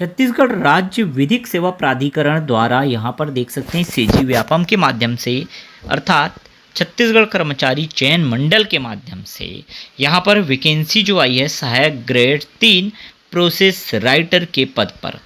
छत्तीसगढ़ राज्य विधिक सेवा प्राधिकरण द्वारा यहाँ पर देख सकते हैं सीजी व्यापम के माध्यम से अर्थात छत्तीसगढ़ कर्मचारी चयन मंडल के माध्यम से यहाँ पर वैकेंसी जो आई है सहायक ग्रेड 3 प्रोसेस राइटर के पद पर।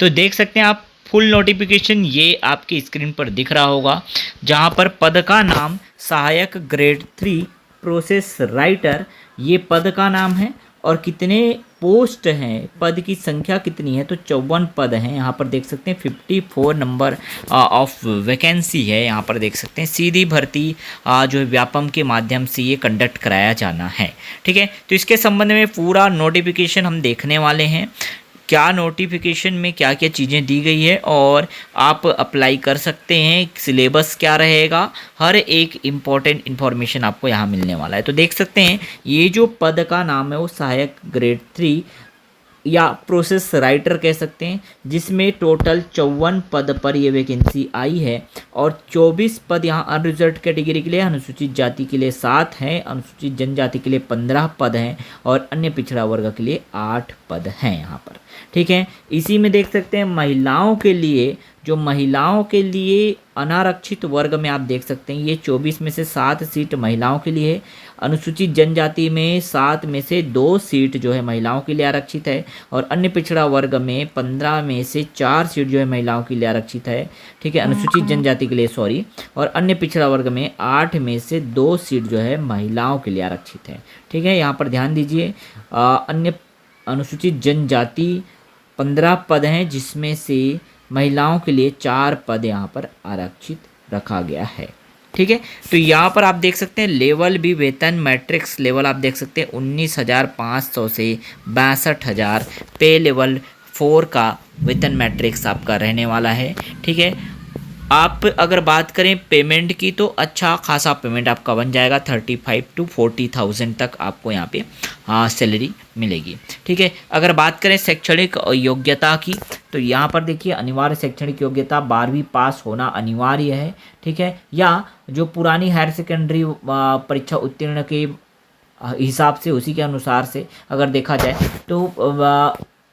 तो देख सकते हैं आप फुल नोटिफिकेशन ये आपकी स्क्रीन पर दिख रहा होगा, जहाँ पर पद का नाम सहायक ग्रेड 3 प्रोसेस राइटर ये पद का नाम है। और कितने पोस्ट हैं, पद की संख्या कितनी है, तो 54 पद हैं। यहाँ पर देख सकते हैं 54 नंबर ऑफ वैकेंसी है। यहाँ पर देख सकते हैं सीधी भर्ती जो है व्यापम के माध्यम से ये कंडक्ट कराया जाना है। ठीक है, तो इसके संबंध में पूरा नोटिफिकेशन हम देखने वाले हैं, क्या नोटिफिकेशन में क्या क्या चीज़ें दी गई है और आप अप्लाई कर सकते हैं, सिलेबस क्या रहेगा, हर एक इम्पॉर्टेंट इन्फॉर्मेशन आपको यहाँ मिलने वाला है। तो देख सकते हैं ये जो पद का नाम है वो सहायक ग्रेड 3 या प्रोसेस राइटर कह सकते हैं, जिसमें टोटल 54 पद पर ये वैकेंसी आई है। और 24 पद यहाँ अनरिजर्व कैटेगरी के लिए, अनुसूचित जाति के लिए 7 हैं, अनुसूचित जनजाति के लिए 15 पद हैं और अन्य पिछड़ा वर्ग के लिए 8 पद हैं यहाँ पर। ठीक है, इसी में देख सकते हैं महिलाओं के लिए, जो महिलाओं के लिए अनारक्षित वर्ग में आप देख सकते हैं ये 24 में से 7 सीट महिलाओं के लिए है। अनुसूचित जनजाति में 7 में से 2 सीट जो है महिलाओं के लिए आरक्षित है और अन्य पिछड़ा वर्ग में 15 में से 4 सीट जो है महिलाओं के लिए आरक्षित है। ठीक है, अनुसूचित जनजाति के लिए सॉरी, और अन्य पिछड़ा वर्ग में 8 में से 2 सीट जो है महिलाओं के लिए आरक्षित है। ठीक है, यहाँ पर ध्यान दीजिए, अन्य अनुसूचित जनजाति 15 पद हैं, जिसमें से महिलाओं के लिए 4 पद यहाँ पर आरक्षित रखा गया है। ठीक है, तो यहाँ पर आप देख सकते हैं लेवल भी, वेतन मैट्रिक्स लेवल आप देख सकते हैं 19,500 से 62,000 पे लेवल 4 का वेतन मैट्रिक्स आपका रहने वाला है। ठीक है, आप अगर बात करें पेमेंट की तो अच्छा खासा पेमेंट आपका बन जाएगा, 35 to 40,000 तक आपको यहाँ पे सैलरी मिलेगी। ठीक है, अगर बात करें शैक्षणिक योग्यता की तो यहाँ पर देखिए अनिवार्य शैक्षणिक योग्यता 12वीं पास होना अनिवार्य है। ठीक है, या जो पुरानी हायर सेकेंडरी परीक्षा उत्तीर्ण के हिसाब से उसी के अनुसार से अगर देखा जाए तो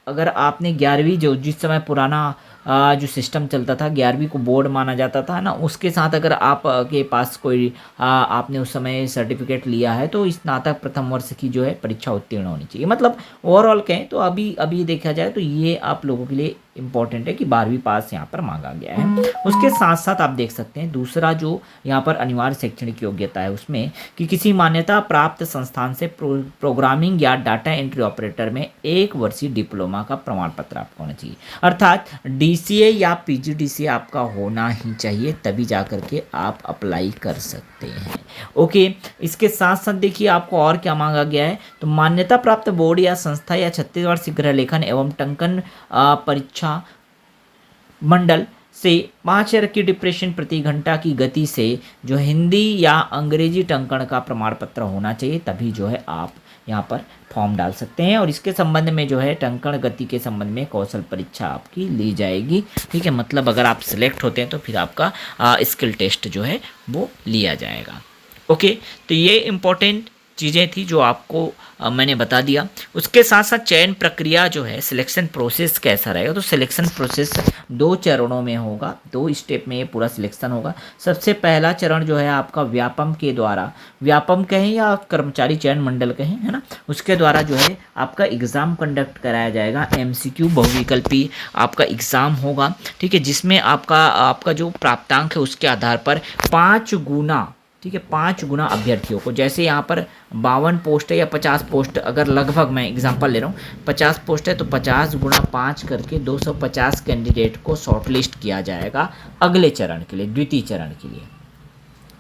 अगर आपने 11वीं जो जिस समय पुराना जो सिस्टम चलता था 11वीं को बोर्ड माना जाता था ना, उसके साथ अगर आप के पास कोई आपने उस समय सर्टिफिकेट लिया है तो स्नातक प्रथम वर्ष की जो है परीक्षा उत्तीर्ण होनी चाहिए। मतलब ओवरऑल कहें तो अभी देखा जाए तो ये आप लोगों के लिए इंपॉर्टेंट है कि 12वीं पास यहाँ पर मांगा गया है। उसके साथ साथ आप देख सकते हैं दूसरा जो यहाँ पर अनिवार्य शैक्षणिक योग्यता है उसमें कि किसी मान्यता प्राप्त संस्थान से प्रोग्रामिंग या डाटा एंट्री ऑपरेटर में 1 वर्षीय डिप्लोमा का प्रमाण पत्र आपको होना चाहिए। अर्थात DCA या PGDCA आपका होना ही चाहिए, तभी जा करके आप अप्लाई कर सकते हैं। ओके, इसके साथ साथ देखिए आपको और क्या मांगा गया है, तो मान्यता प्राप्त बोर्ड या संस्था या छत्तीसगढ़ शीघ्र लेखन एवं टंकन परीक्षा मंडल से 5 की डिप्रेशन प्रति घंटा की गति से जो हिंदी या अंग्रेजी टंकण का प्रमाण पत्र होना चाहिए, तभी जो है आप यहाँ पर फॉर्म डाल सकते हैं। और इसके संबंध में जो है टंकण गति के संबंध में कौशल परीक्षा आपकी ली जाएगी। ठीक है, मतलब अगर आप सिलेक्ट होते हैं तो फिर आपका स्किल टेस्ट जो है वो लिया जाएगा। ओके, तो ये इम्पोर्टेंट चीज़ें थी जो आपको मैंने बता दिया। उसके साथ साथ चयन प्रक्रिया जो है, सिलेक्शन प्रोसेस कैसा रहेगा, तो सिलेक्शन प्रोसेस 2 चरणों में होगा, 2 स्टेप में ये पूरा सिलेक्शन होगा। सबसे पहला चरण जो है आपका व्यापम के द्वारा, व्यापम कहें या कर्मचारी चयन मंडल कहें, है ना, उसके द्वारा जो है आपका एग्ज़ाम कंडक्ट कराया जाएगा। MCQ बहुविकल्पी आपका एग्ज़ाम होगा। ठीक है, जिसमें आपका जो प्राप्तांक है उसके आधार पर 5 गुना, ठीक है, 5 गुना अभ्यर्थियों को, जैसे यहाँ पर 52 पोस्ट है या 50 पोस्ट, अगर लगभग मैं एग्जांपल ले रहा हूँ 50 पोस्ट है तो 50 गुना 5 करके 250 कैंडिडेट को शॉर्टलिस्ट किया जाएगा अगले चरण के लिए, द्वितीय चरण के लिए।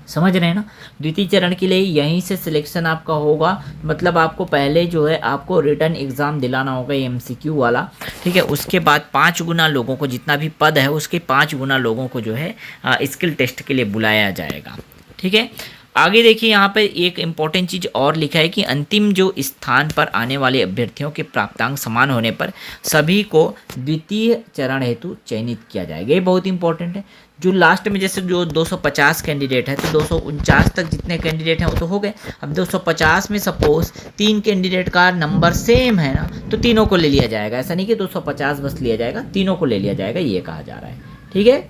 समझ रहे हैं ना, द्वितीय चरण के लिए यहीं से सिलेक्शन आपका होगा। मतलब आपको पहले जो है आपको रिटर्न एग्ज़ाम दिलाना होगा MCQ वाला। ठीक है, उसके बाद 5 गुना लोगों को, जितना भी पद है उसके 5 गुना लोगों को जो है स्किल टेस्ट के लिए बुलाया जाएगा। ठीक है, आगे देखिए यहाँ पर एक इम्पॉर्टेंट चीज़ और लिखा है कि अंतिम जो स्थान पर आने वाले अभ्यर्थियों के प्राप्तांक समान होने पर सभी को द्वितीय चरण हेतु चयनित किया जाएगा। ये बहुत इंपॉर्टेंट है। जो लास्ट में जैसे जो 250 कैंडिडेट है तो 249 तक जितने कैंडिडेट हैं वो तो हो गए। अब 250 में सपोज 3 कैंडिडेट का नंबर सेम है ना, तो तीनों को ले लिया जाएगा। ऐसा नहीं कि 250 बस लिया जाएगा, तीनों को ले लिया जाएगा, ये कहा जा रहा है। ठीक है,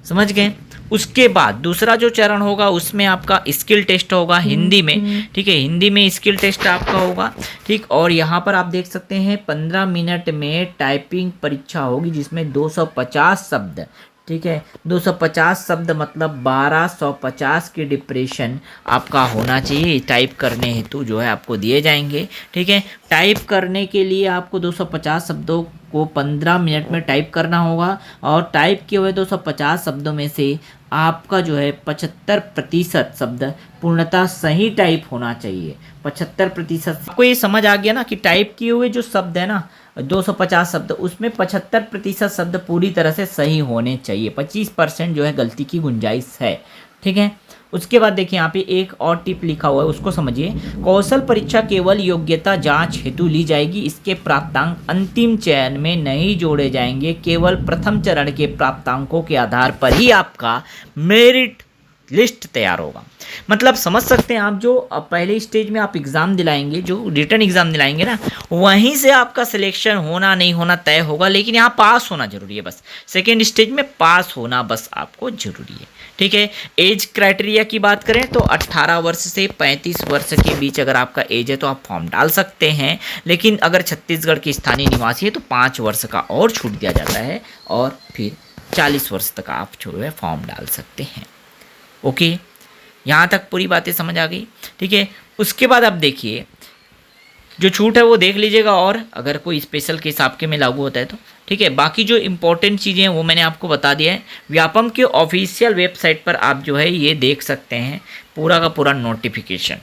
समझ गए। उसके बाद दूसरा जो चरण होगा उसमें आपका स्किल टेस्ट होगा हिंदी में। ठीक है, हिंदी में स्किल टेस्ट आपका होगा। ठीक, और यहाँ पर आप देख सकते हैं 15 मिनट में टाइपिंग परीक्षा होगी जिसमें 250 शब्द, ठीक है, 250 शब्द मतलब 1250 के डिप्रेशन आपका होना चाहिए टाइप करने हेतु जो है आपको दिए जाएंगे। ठीक है, टाइप करने के लिए आपको 250 शब्दों को 15 मिनट में टाइप करना होगा और टाइप किए हुए 250 शब्दों में से आपका जो है 75% शब्द पूर्णतः सही टाइप होना चाहिए। 75%। आपको ये समझ आ गया ना कि टाइप किए हुए जो शब्द है ना 250 शब्द, उसमें 75% शब्द पूरी तरह से सही होने चाहिए। 25% जो है गलती की गुंजाइश है। ठीक है, उसके बाद देखिए यहाँ पे एक और टिप लिखा हुआ है, उसको समझिए। कौशल परीक्षा केवल योग्यता जांच हेतु ली जाएगी। इसके प्राप्तांक अंतिम चयन में नहीं जोड़े जाएंगे। केवल प्रथम चरण के प्राप्तांकों के आधार पर ही आपका मेरिट लिस्ट तैयार होगा। मतलब समझ सकते हैं आप, जो पहले स्टेज में आप एग्ज़ाम दिलाएंगे, जो रिटर्न एग्ज़ाम दिलाएंगे ना, वहीं से आपका सिलेक्शन होना नहीं होना तय होगा, लेकिन यहाँ पास होना जरूरी है। बस सेकेंड स्टेज में पास होना बस आपको जरूरी है। ठीक है, एज क्राइटेरिया की बात करें तो 18 वर्ष से 35 वर्ष के बीच अगर आपका एज है तो आप फॉर्म डाल सकते हैं, लेकिन अगर छत्तीसगढ़ के स्थानीय निवासी है तो 5 वर्ष का और छूट दिया जाता है और फिर 40 वर्ष तक आप जो है फॉर्म डाल सकते हैं। ओके, यहाँ तक पूरी बातें समझ आ गई। ठीक है, उसके बाद आप देखिए जो छूट है वो देख लीजिएगा, और अगर कोई स्पेशल केस आपके में लागू होता है तो ठीक है। बाकी जो इंपॉर्टेंट चीज़ें हैं वो मैंने आपको बता दिया है। व्यापम के ऑफिशियल वेबसाइट पर आप जो है ये देख सकते हैं पूरा का पूरा नोटिफिकेशन,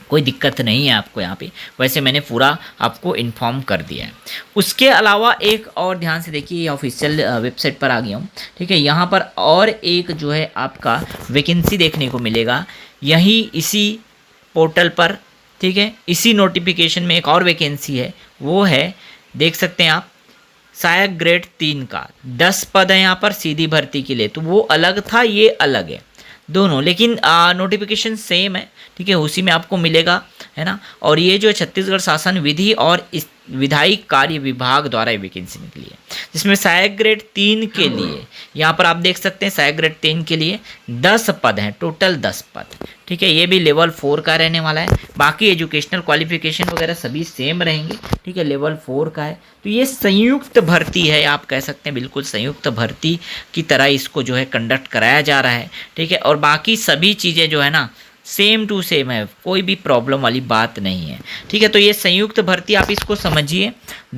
कोई दिक्कत नहीं है आपको यहाँ पे। वैसे मैंने पूरा आपको इन्फॉर्म कर दिया है। उसके अलावा एक और ध्यान से देखिए, ऑफिशियल वेबसाइट पर आ गया हूँ। ठीक है, यहाँ पर और एक जो है आपका वैकेंसी देखने को मिलेगा, यही इसी पोर्टल पर। ठीक है, इसी नोटिफिकेशन में एक और वैकेंसी है, वो है देख सकते हैं आप, सहायक ग्रेड 3 का 10 पद है यहाँ पर सीधी भर्ती के लिए। तो वो अलग था, ये अलग है दोनों, लेकिन नोटिफिकेशन सेम है। ठीक है, उसी में आपको मिलेगा, है ना। और ये जो छत्तीसगढ़ शासन विधि और विधायी कार्य विभाग द्वारा वैकेंसी निकली है, जिसमें सहायक ग्रेड 3 के लिए यहाँ पर आप देख सकते हैं सहायक ग्रेड 3 के लिए 10 पद हैं, टोटल 10 पद। ठीक है, ये भी लेवल 4 का रहने वाला है। बाकी एजुकेशनल क्वालिफिकेशन वगैरह सभी सेम रहेंगे। ठीक है, लेवल 4 का है। तो ये संयुक्त भर्ती है, आप कह सकते हैं बिल्कुल संयुक्त भर्ती की तरह इसको जो है कंडक्ट कराया जा रहा है। ठीक है, और बाकी सभी चीज़ें जो है ना सेम टू सेम है, कोई भी प्रॉब्लम वाली बात नहीं है। ठीक है, तो ये संयुक्त भर्ती आप इसको समझिए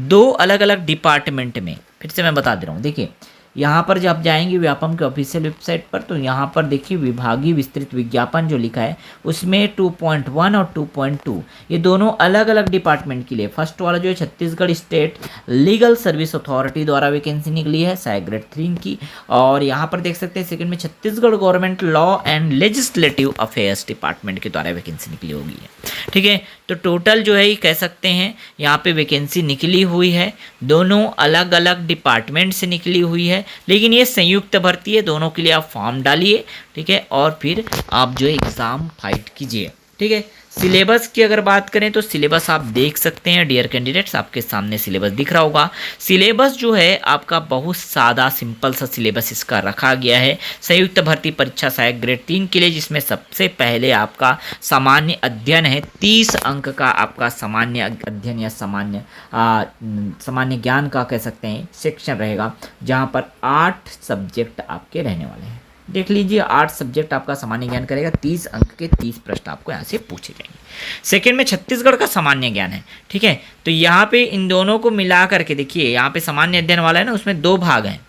2 अलग अलग डिपार्टमेंट में। फिर से मैं बता दे रहा हूँ, देखिए यहाँ पर जब जाएंगे व्यापम के ऑफिशियल वेबसाइट पर तो यहाँ पर देखिए विभागीय विस्तृत विज्ञापन जो लिखा है उसमें 2.1 और 2.2 ये दोनों अलग अलग डिपार्टमेंट के लिए। फर्स्ट वाला जो है Chhattisgarh state legal service authority द्वारा वैकेंसी निकली है सहायक ग्रेड 3 की, और यहाँ पर देख सकते हैं सेकंड में Chhattisgarh government law and legislative affairs department के द्वारा वैकेंसी निकली होगी है। ठीक है, तो टोटल जो है कह सकते हैं यहाँ पे वैकेंसी निकली हुई है, दोनों अलग अलग डिपार्टमेंट से निकली हुई है, लेकिन ये संयुक्त भर्ती है। दोनों के लिए आप फॉर्म डालिए, ठीक है, और फिर आप जो है एग्ज़ाम फाइट कीजिए। ठीक है, सिलेबस की अगर बात करें तो सिलेबस आप देख सकते हैं डियर कैंडिडेट्स, आपके सामने सिलेबस दिख रहा होगा। सिलेबस जो है आपका बहुत सादा सिंपल सा सिलेबस इसका रखा गया है संयुक्त भर्ती परीक्षा सहायक ग्रेड 3 के लिए, जिसमें सबसे पहले आपका सामान्य अध्ययन है। 30 अंक का आपका सामान्य अध्ययन या सामान्य ज्ञान का कह सकते हैं सेक्शन रहेगा, जहाँ पर 8 सब्जेक्ट आपके रहने वाले हैं। देख लीजिए 8 सब्जेक्ट आपका सामान्य ज्ञान करेगा, 30 अंक के 30 प्रश्न आपको यहाँ से पूछे जाएंगे। सेकंड में छत्तीसगढ़ का सामान्य ज्ञान है। ठीक है, तो यहाँ पे इन दोनों को मिला करके देखिए, यहाँ पे सामान्य अध्ययन वाला है ना, उसमें 2 भाग हैं।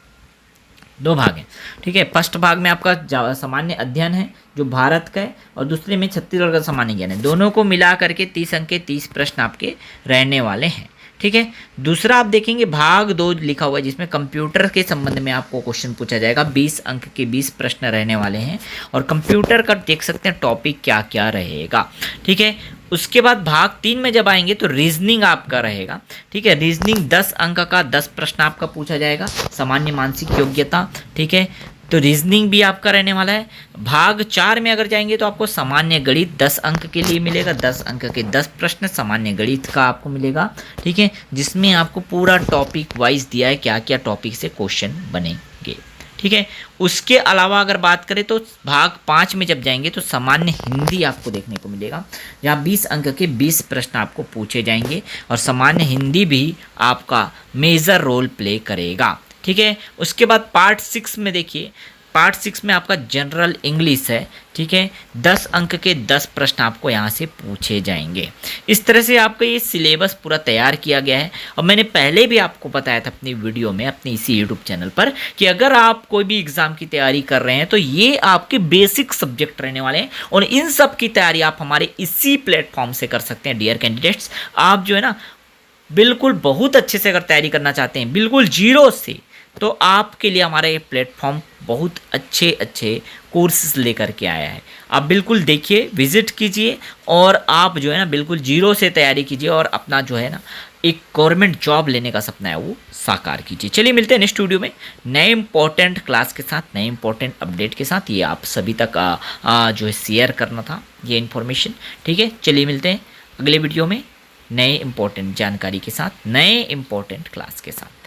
ठीक है, फर्स्ट भाग में आपका सामान्य अध्ययन है जो भारत का है, और दूसरे में छत्तीसगढ़ का सामान्य ज्ञान है। दोनों को मिला करके 30 अंक के 30 प्रश्न आपके रहने वाले हैं। ठीक है। दूसरा आप देखेंगे भाग 2 लिखा हुआ है जिसमें कंप्यूटर के संबंध में आपको क्वेश्चन पूछा जाएगा। 20 अंक के 20 प्रश्न रहने वाले हैं और कंप्यूटर का देख सकते हैं टॉपिक क्या क्या रहेगा, ठीक है। उसके बाद भाग 3 में जब आएंगे तो रीजनिंग आपका रहेगा, ठीक है। रीजनिंग 10 अंक का 10 प्रश्न आपका पूछा जाएगा, सामान्य मानसिक योग्यता, ठीक है। तो रीजनिंग भी आपका रहने वाला है। भाग 4 में अगर जाएंगे तो आपको सामान्य गणित 10 अंक के लिए मिलेगा, 10 अंक के 10 प्रश्न सामान्य गणित का आपको मिलेगा, ठीक है, जिसमें आपको पूरा टॉपिक वाइज दिया है क्या क्या टॉपिक से क्वेश्चन बनेंगे, ठीक है। उसके अलावा अगर बात करें तो भाग 5 में जब जाएंगे तो सामान्य हिंदी आपको देखने को मिलेगा, जहाँ 20 अंक के 20 प्रश्न आपको पूछे जाएंगे और सामान्य हिंदी भी आपका मेजर रोल प्ले करेगा, ठीक है। उसके बाद पार्ट 6 में देखिए, पार्ट 6 में आपका जनरल इंग्लिश है, ठीक है। 10 अंक के 10 प्रश्न आपको यहाँ से पूछे जाएंगे। इस तरह से आपका ये सिलेबस पूरा तैयार किया गया है और मैंने पहले भी आपको बताया था अपनी वीडियो में अपने इसी यूट्यूब चैनल पर कि अगर आप कोई भी एग्ज़ाम की तैयारी कर रहे हैं तो ये आपके बेसिक सब्जेक्ट रहने वाले हैं और इन सब की तैयारी आप हमारे इसी प्लेटफॉर्म से कर सकते हैं। डियर कैंडिडेट्स, आप जो है ना बिल्कुल बहुत अच्छे से अगर तैयारी करना चाहते हैं बिल्कुल जीरो से, तो आपके लिए हमारा ये प्लेटफॉर्म बहुत अच्छे अच्छे कोर्सेज लेकर के आया है। आप बिल्कुल देखिए, विजिट कीजिए और आप जो है ना बिल्कुल जीरो से तैयारी कीजिए और अपना जो है ना एक गवर्नमेंट जॉब लेने का सपना है वो साकार कीजिए। चलिए मिलते हैं नेक्स्ट वीडियो में नए इंपॉर्टेंट क्लास के साथ, नए इंपॉर्टेंट अपडेट के साथ। ये आप सभी तक जो है शेयर करना था ये इन्फॉर्मेशन, ठीक है। चलिए मिलते हैं अगले वीडियो में नए इंपॉर्टेंट जानकारी के साथ, नए इंपॉर्टेंट क्लास के साथ।